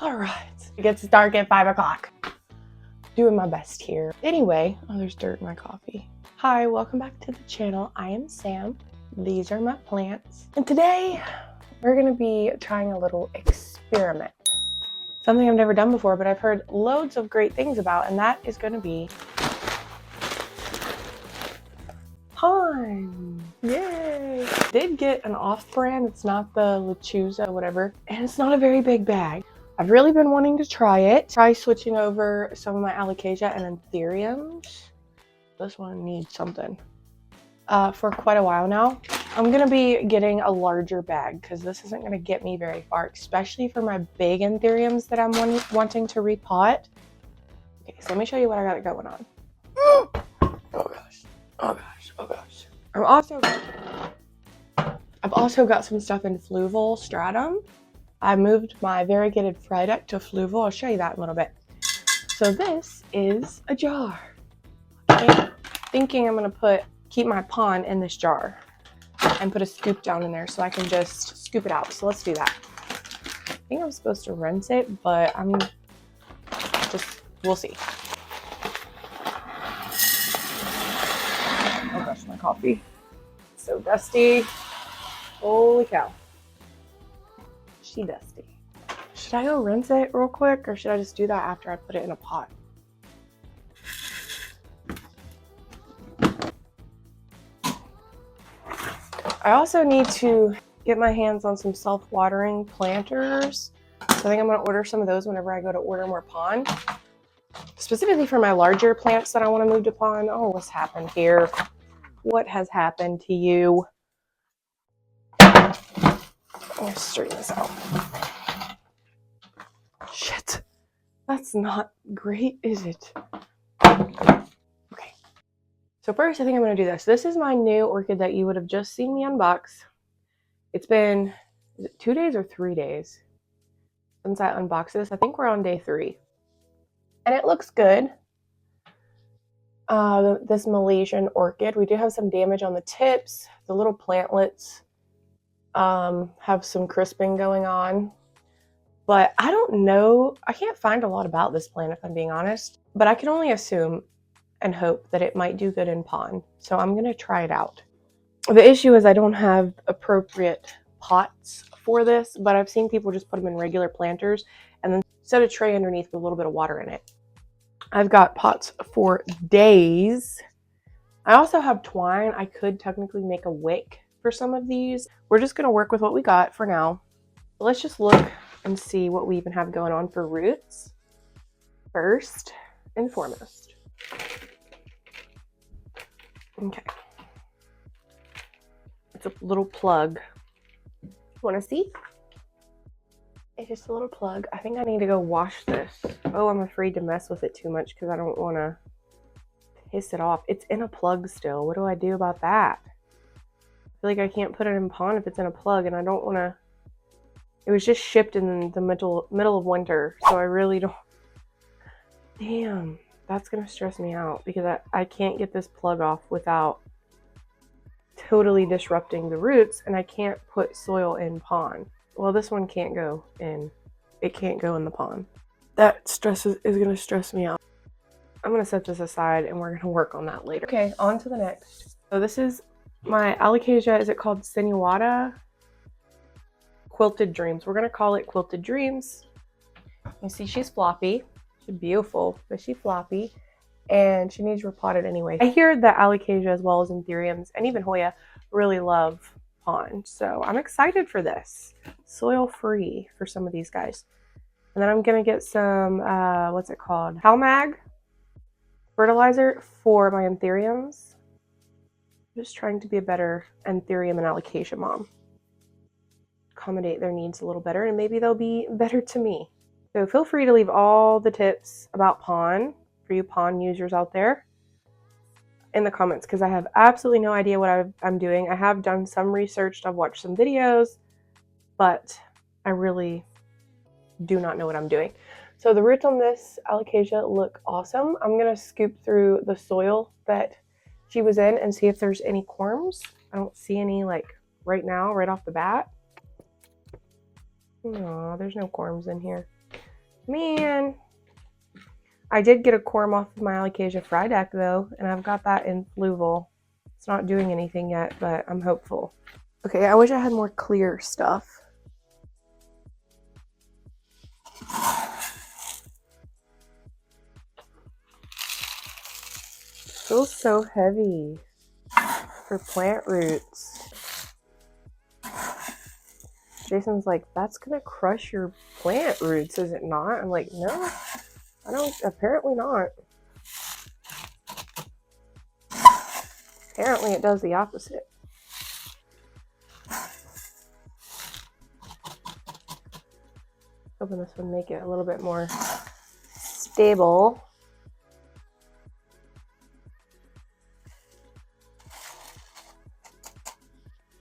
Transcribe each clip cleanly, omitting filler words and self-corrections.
All right, it gets dark at 5 o'clock. Doing my best here. Anyway, oh, there's dirt in my coffee. Hi, welcome back to the channel. I am Sam. These are my plants. And today we're gonna be trying a little experiment. Something I've never done before, but I've heard loads of great things about, and that is gonna be PON. Yay! Did get an off-brand. It's not the lechuza or whatever, and it's not a very big bag. I've really been wanting to try it. Try switching over some of my Alocasia and Anthuriums. This one needs something. For quite a while now. I'm gonna be getting a larger bag because this isn't gonna get me very far, especially for my big Anthuriums that I'm wanting to repot. Okay, so let me show you what I got going on. Oh gosh, oh gosh, oh gosh. I've also got some stuff in fluval stratum. I moved my variegated frydek to fluval. I'll show you that in a little bit. So this is a jar. Okay. Thinking I'm gonna keep my PON in this jar and put a scoop down in there so I can just scoop it out. So let's do that. I think I'm supposed to rinse it, but we'll see. Oh gosh, my coffee. It's so dusty. Holy cow. She dusty. Should I go rinse it real quick, or should I just do that after I put it in a pot? I also need to get my hands on some self-watering planters. So I think I'm gonna order some of those whenever I go to order more PON. Specifically for my larger plants that I wanna move to PON. Oh, what's happened here? What has happened to you? Let's straighten this out. Shit, that's not great, is it? Okay, so first I think I'm gonna do this. This is my new orchid that you would have just seen me unbox. It's been, is it 2 days or 3 days since I unboxed this? I think we're on day 3. And it looks good. This Malaysian orchid, we do have some damage on the tips. The little plantlets have some crisping going on. But I don't know, I can't find a lot about this plant if I'm being honest. But I can only assume and hope that it might do good in PON. So I'm gonna try it out. The issue is I don't have appropriate pots for this, but I've seen people just put them in regular planters and then set a tray underneath with a little bit of water in it. I've got pots for days. I also have twine. I could technically make a wick for some of these. We're just gonna work with what we got for now. Let's just look and see what we even have going on for roots first and foremost. Okay. It's a little plug. Want to see? It's just a little plug. I think I need to go wash this. Oh, I'm afraid to mess with it too much because I don't want to piss it off. It's in a plug still. What do I do about that? I feel like I can't put it in PON if it's in a plug, and I don't want to. It was just shipped in the middle of winter, so I really don't. Damn, that's gonna stress me out because I can't get this plug off without totally disrupting the roots, and I can't put soil in PON. Well, this one can't go in. It can't go in the PON. That is gonna stress me out. I'm gonna set this aside and we're gonna work on that later. Okay, on to the next. So this is my Alocasia. Is it called Sinuata? Quilted Dreams. We're gonna call it Quilted Dreams. You see, she's floppy. She's beautiful, but she's floppy, and she needs repotted anyway. I hear that Alocasia, as well as Anthuriums and even Hoya, really love PON, so I'm excited for this. Soil free for some of these guys. And then I'm gonna get some what's it called? Halmag fertilizer for my Anthuriums. I'm just trying to be a better Anthurium and Alocasia mom. Accommodate their needs a little better, and maybe they'll be better to me. So feel free to leave all the tips about PON for you PON users out there in the comments, because I have absolutely no idea what I'm doing. I have done some research, I've watched some videos, but I really do not know what I'm doing. So the roots on this Alocasia look awesome. I'm gonna scoop through the soil that she was in and see if there's any corms. I don't see any like right now, right off the bat. No, there's no corms in here. Man. I did get a corm off of my Alocasia fry deck though, and I've got that in fluval. It's not doing anything yet, but I'm hopeful. Okay, I wish I had more clear stuff. Feels so heavy for plant roots. Jason's like, that's gonna crush your plant roots, is it not? I'm like, no, I don't, apparently not. Apparently it does the opposite. Hoping this would make it a little bit more stable.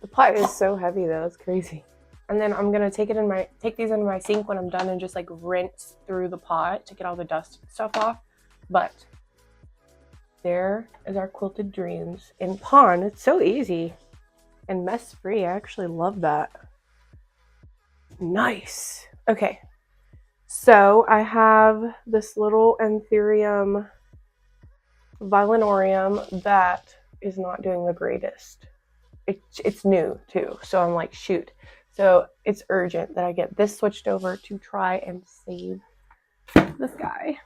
The pot is so heavy though, it's crazy. And then I'm gonna take these into my sink when I'm done and just like rinse through the pot to get all the dust and stuff off. But there is our quilted dreams in PON. It's so easy and mess free. I actually love that. Nice. Okay, so I have this little Anthurium Violonorium that is not doing the greatest. It's new too, so I'm like, shoot. So it's urgent that I get this switched over to try and save this guy.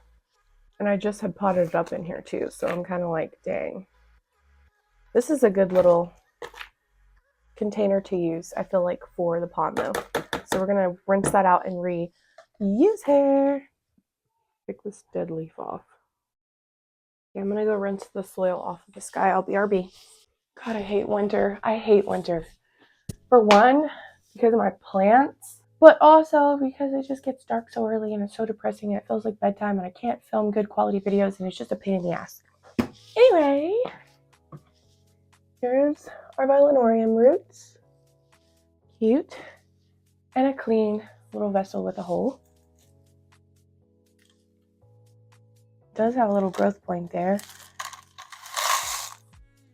And I just had potted it up in here too, so I'm kind of like, dang. This is a good little container to use, I feel like, for the pond though. So we're gonna rinse that out and reuse her. Pick this dead leaf off. Yeah, I'm gonna go rinse the soil off of this guy. I'll BRB. God, I hate winter. I hate winter. For one, because of my plants, but also because it just gets dark so early and it's so depressing and it feels like bedtime and I can't film good quality videos and it's just a pain in the ass. Anyway, here's our Violonorium roots. Cute. And a clean little vessel with a hole. It does have a little growth point there.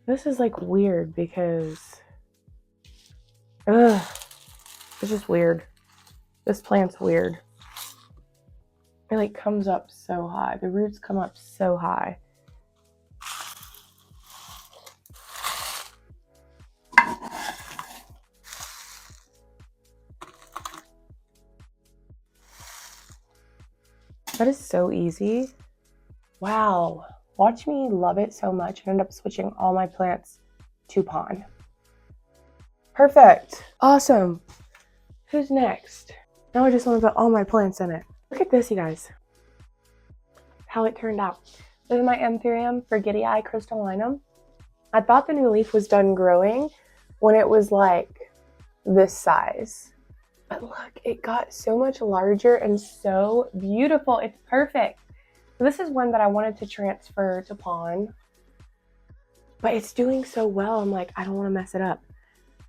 This is like weird because it's just weird. This plant's weird. It like comes up so high. The roots come up so high. That is so easy. Wow. Watch me love it so much and end up switching all my plants to PON. Perfect. Awesome. Who's next? Now I just want to put all my plants in it. Look at this, you guys. How it turned out. This is my Anthurium Forgetii crystallinum. I thought the new leaf was done growing when it was like this size. But look, it got so much larger and so beautiful. It's perfect. So this is one that I wanted to transfer to PON. But it's doing so well, I'm like, I don't want to mess it up.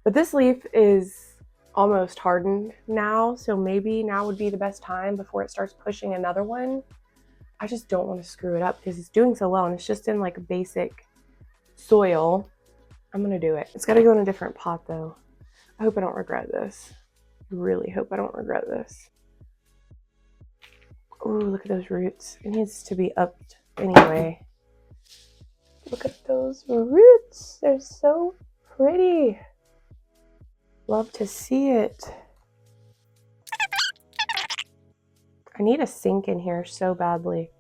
But this leaf is almost hardened now, so maybe now would be the best time before it starts pushing another one. I just don't want to screw it up because it's doing so well and it's just in like a basic soil. I'm gonna do it. It's got to go in a different pot though. I hope I don't regret this. I really hope I don't regret this. Ooh, look at those roots. It needs to be upped anyway. Look at those roots. They're so pretty. Love to see it. I need a sink in here so badly.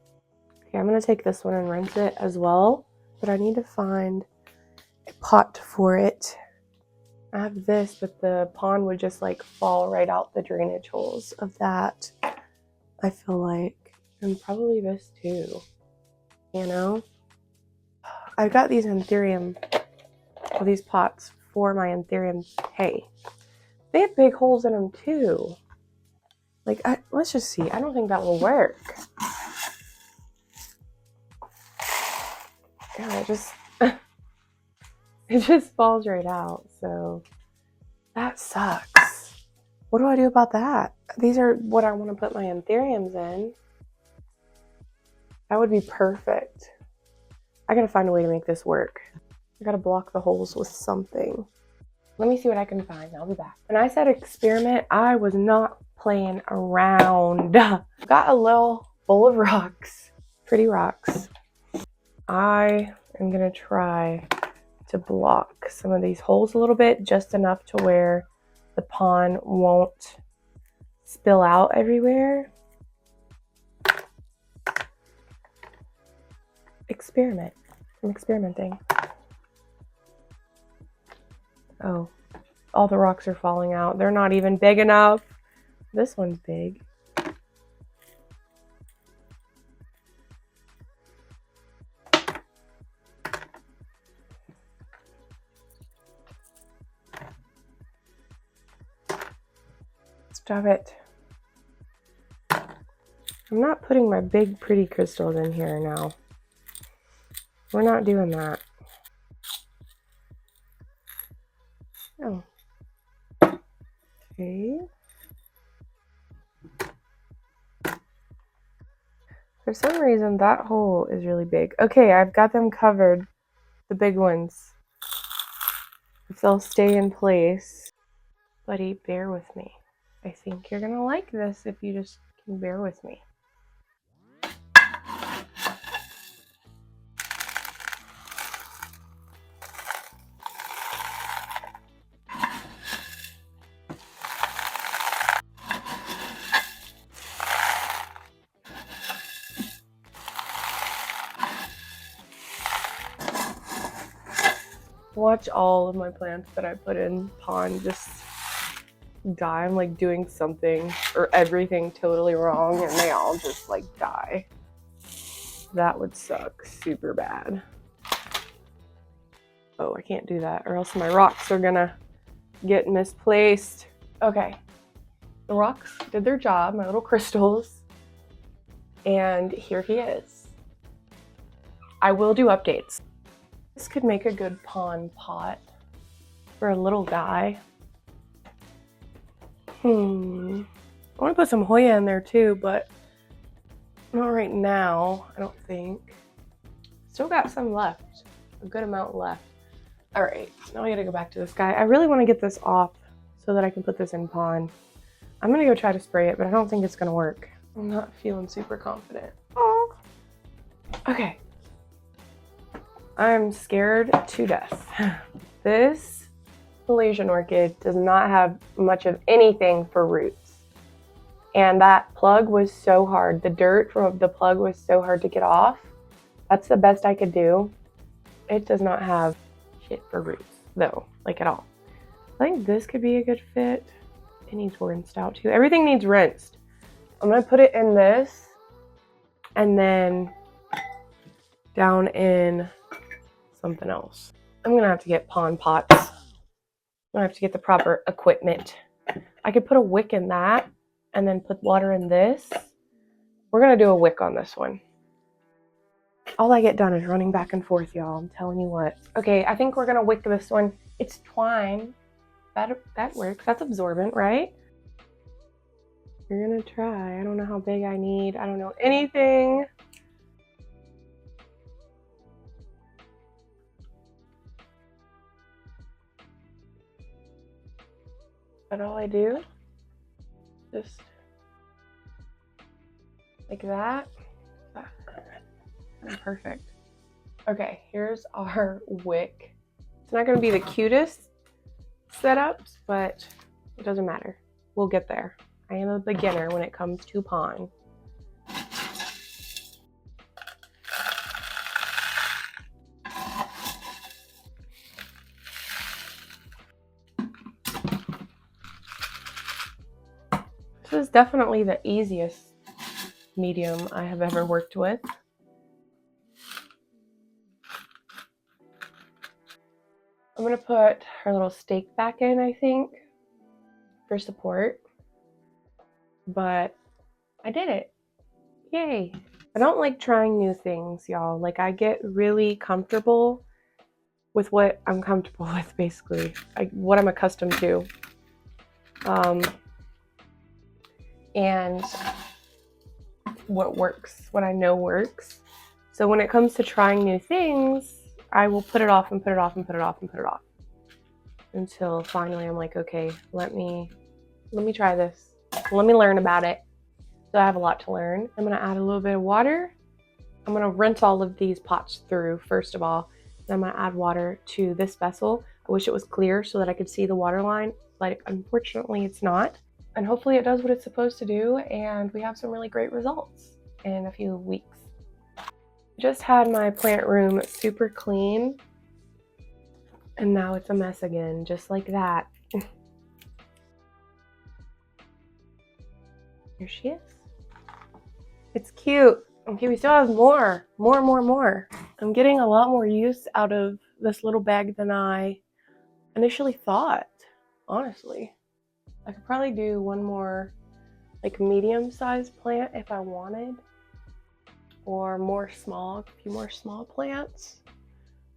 Okay, I'm gonna take this one and rinse it as well, but I need to find a pot for it. I have this, but the pond would just like fall right out the drainage holes of that, I feel like. And probably this too, you know? I got these Anthurium, or these pots for my Anthurium. Hey, they have big holes in them too. Like, let's just see. I don't think that will work. Yeah, it just falls right out. So that sucks. What do I do about that? These are what I want to put my Anthuriums in. That would be perfect. I gotta find a way to make this work. I gotta block the holes with something. Let me see what I can find. I'll be back. When I said experiment, I was not playing around. Got a little bowl of rocks, pretty rocks. I am gonna try to block some of these holes a little bit, just enough to where the pond won't spill out everywhere. Experiment. I'm experimenting. Oh, all the rocks are falling out. They're not even big enough. This one's big. Stop it. I'm not putting my big pretty crystals in here now. We're not doing that. Oh. Okay. For some reason, that hole is really big. Okay, I've got them covered. The big ones. If they'll stay in place. Buddy, bear with me. I think you're gonna like this if you just can bear with me. Watch all of my plants that I put in pond just die. I'm like doing something or everything totally wrong and they all just like die. That would suck super bad. Oh, I can't do that or else my rocks are gonna get misplaced. Okay, the rocks did their job, my little crystals, and here he is. I will do updates. This could make a good pond pot for a little guy. I want to put some Hoya in there too, but not right now, I don't think. Still got some left, a good amount left. All right, now I gotta go back to this guy. I really want to get this off so that I can put this in pond. I'm gonna go try to spray it, but I don't think it's gonna work. I'm not feeling super confident. Oh. Okay. I'm scared to death. This Malaysian orchid does not have much of anything for roots. And that plug was so hard. The dirt from the plug was so hard to get off. That's the best I could do. It does not have shit for roots though, like at all. I think this could be a good fit. It needs rinsed out too. Everything needs rinsed. I'm gonna put it in this and then down in something else. I'm gonna have to get pond pots. I'm gonna have to get the proper equipment. I could put a wick in that and then put water in this. We're gonna do a wick on this one. All I get done is running back and forth, y'all. I'm telling you what. Okay, I think we're gonna wick this one. It's twine. That works. That's absorbent, right? We're gonna try. I don't know how big I need. I don't know anything. But all I do, just like that. Perfect. Okay, here's our wick. It's not going to be the cutest setups, but it doesn't matter. We'll get there. I am a beginner when it comes to pond. This is definitely the easiest medium I have ever worked with. I'm gonna put her little stake back in, I think, for support. But I did it. Yay. I don't like trying new things, y'all. Like, I get really comfortable with what I'm comfortable with, basically. What I'm accustomed to. And what works, what I know works. So when it comes to trying new things, I will put it off and put it off and put it off and put it off until finally I'm like, okay, let me try this. Let me learn about it. So I have a lot to learn. I'm gonna add a little bit of water. I'm gonna rinse all of these pots through first of all. Then I'm gonna add water to this vessel. I wish it was clear so that I could see the water line, but unfortunately it's not. And hopefully it does what it's supposed to do and we have some really great results in a few weeks. Just had my plant room super clean and now it's a mess again, just like that. Here she is. It's cute. Okay, we still have more. I'm getting a lot more use out of this little bag than I initially thought, honestly. I could probably do one more like medium-sized plant if I wanted, or a few more small plants.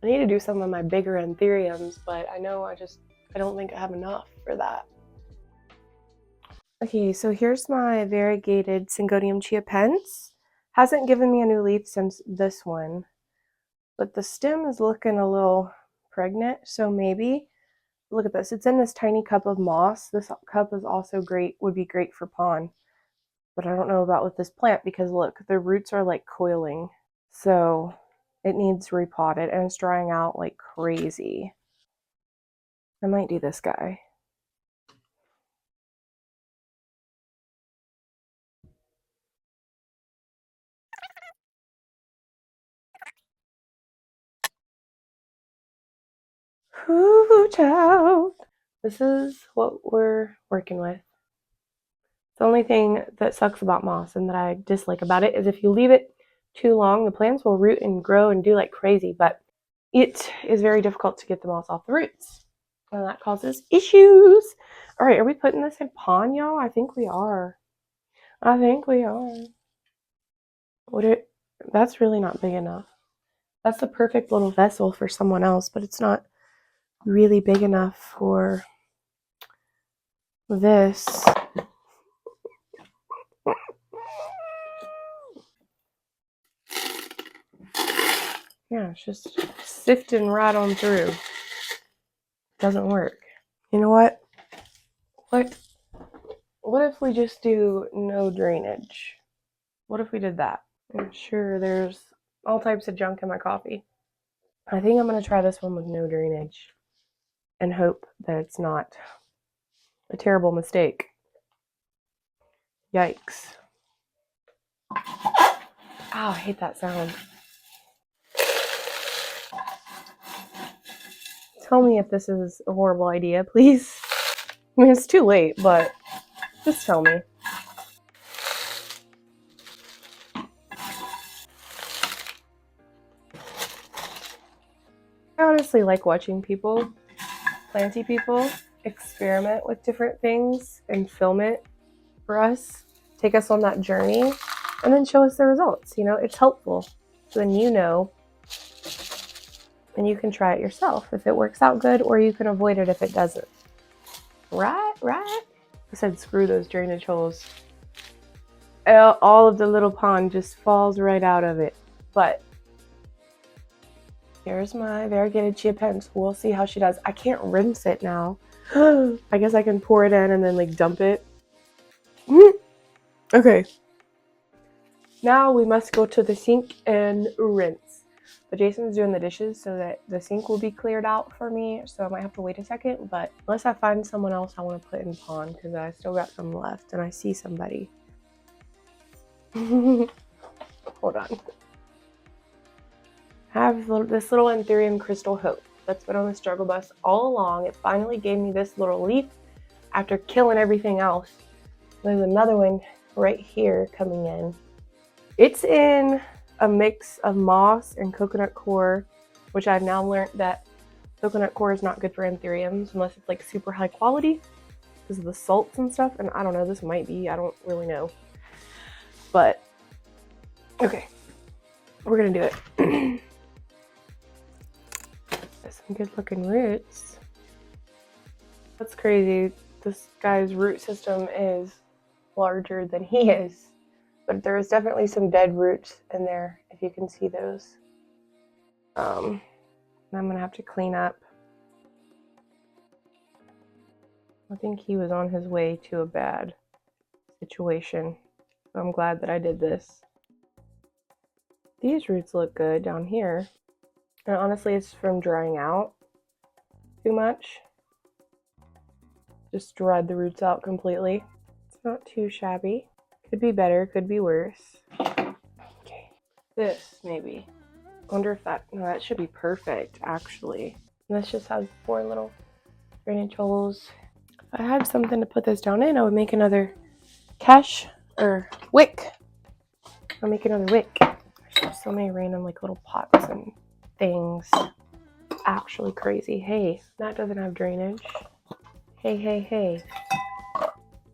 I need to do some of my bigger anthuriums, but I know I don't think I have enough for that. Okay, so here's my variegated Syngonium chiapense. Hasn't given me a new leaf since this one, but the stem is looking a little pregnant, so maybe. Look at this, it's in this tiny cup of moss. This cup is also great, would be great for PON, but I don't know about with this plant because look, the roots are like coiling, so it needs repotted and it's drying out like crazy. I might do this guy. Ooh, child. This is what we're working with. The only thing that sucks about moss and that I dislike about it is if you leave it too long, the plants will root and grow and do like crazy, but it is very difficult to get the moss off the roots. And that causes issues. All right, are we putting this in PON, y'all? I think we are. That's really not big enough. That's the perfect little vessel for someone else, but it's not really big enough for this. Yeah, it's just sifting right on through. Doesn't work. You know what? What if we just do no drainage? What if we did that? I'm sure there's all types of junk in my coffee. I think I'm going to try this one with no drainage and hope that it's not a terrible mistake. Yikes. Ow, I hate that sound. Tell me if this is a horrible idea, please. I mean, it's too late, but just tell me. I honestly like watching planty people, experiment with different things and film it for us, take us on that journey, and then show us the results. You know, it's helpful. So then you know, and you can try it yourself if it works out good, or you can avoid it if it doesn't. Right? I said screw those drainage holes. All of the little pond just falls right out of it. But here's my variegated chiapense. We'll see how she does. I can't rinse it now. I guess I can pour it in and then like dump it. Okay. Now we must go to the sink and rinse. But Jason's doing the dishes so that the sink will be cleared out for me. So I might have to wait a second. But unless I find someone else I want to put in PON because I still got some left and I see somebody. Hold on. I have this little Anthurium Crystal Hope that's been on the struggle bus all along. It finally gave me this little leaf after killing everything else. There's another one right here coming in. It's in a mix of moss and coconut coir, which I've now learned that coconut coir is not good for anthuriums unless it's like super high quality because of the salts and stuff. And I don't know, this might be, I don't really know. But, okay, we're gonna do it. There's some good looking roots. That's crazy. This guy's root system is larger than he is. But there is definitely some dead roots in there, if you can see those. I'm gonna have to clean up. I think he was on his way to a bad situation. So I'm glad that I did this. These roots look good down here. And honestly, it's from drying out too much. Just dried the roots out completely. It's not too shabby. Could be better, could be worse. Okay, this maybe. I wonder if that, no, that should be perfect actually. And this just has 4 little drainage holes. If I had something to put this down in, I would make another cache or wick. I'll make another wick. There's so many random like little pots and things. Actually crazy. Hey, that doesn't have drainage. Hey, hey, hey.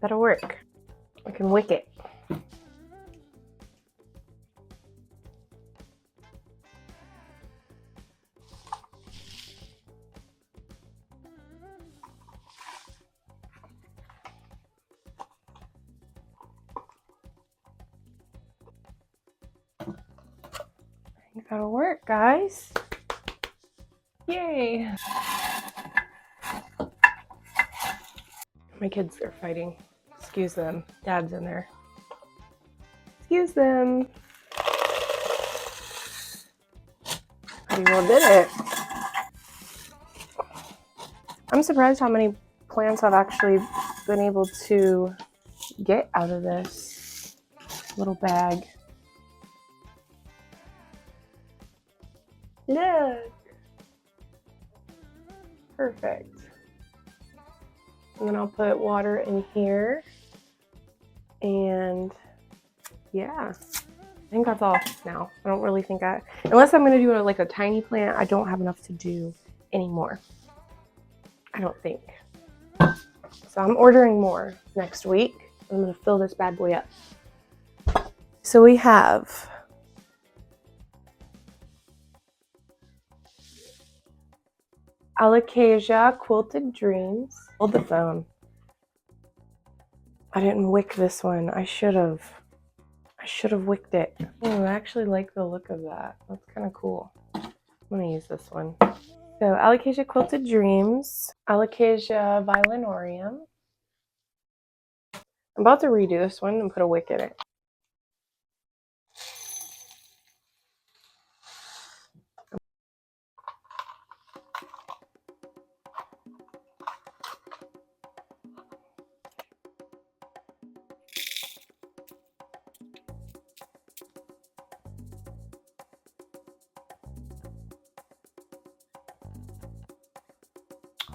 That'll work. I can wick it. I think that'll work, guys. Yay. My kids are fighting. Excuse them. Dad's in there. Excuse them. Pretty well did it. I'm surprised how many plants I've actually been able to get out of this little bag. Look. Perfect. And then I'll put water in here. And yeah, I think that's all now. I don't really think unless I'm going to do like a tiny plant, I don't have enough to do anymore. I don't think. So I'm ordering more next week. I'm going to fill this bad boy up. So we have Alocasia Quilted Dreams. Hold the phone. I didn't wick this one. I should have wicked it. Oh, I actually like the look of that. That's kind of cool. I'm gonna use this one. So Alocasia Quilted Dreams, Alocasia Violinorium. I'm about to redo this one and put a wick in it.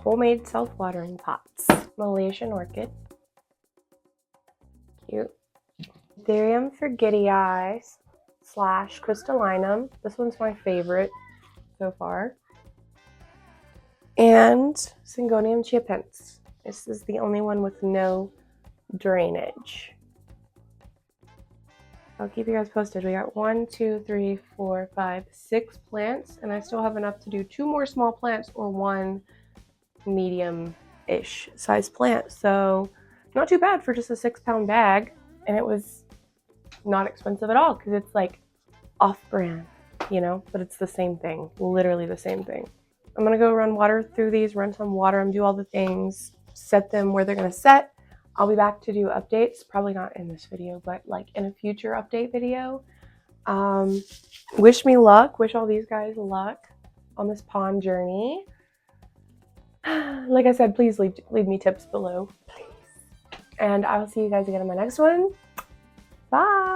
Homemade self-watering pots. Malaysian orchid. Cute. Anthurium forgetii / crystallinum. This one's my favorite so far. And Syngonium chiapense. This is the only one with no drainage. I'll keep you guys posted. We got 1, 2, 3, 4, 5, 6 plants, and I still have enough to do 2 more small plants or 1 medium-ish size plant. So not too bad for just a 6-pound bag, and it was not expensive at all because it's like off-brand, you know, but it's the same thing, literally the same thing. I'm gonna go run water through these, run some water and do all the things, set them where they're gonna set. I'll be back to do updates, probably not in this video, but like in a future update video. Wish me luck, wish all these guys luck on this pond journey. Like I said, please leave me tips below, please. And I will see you guys again in my next one. Bye.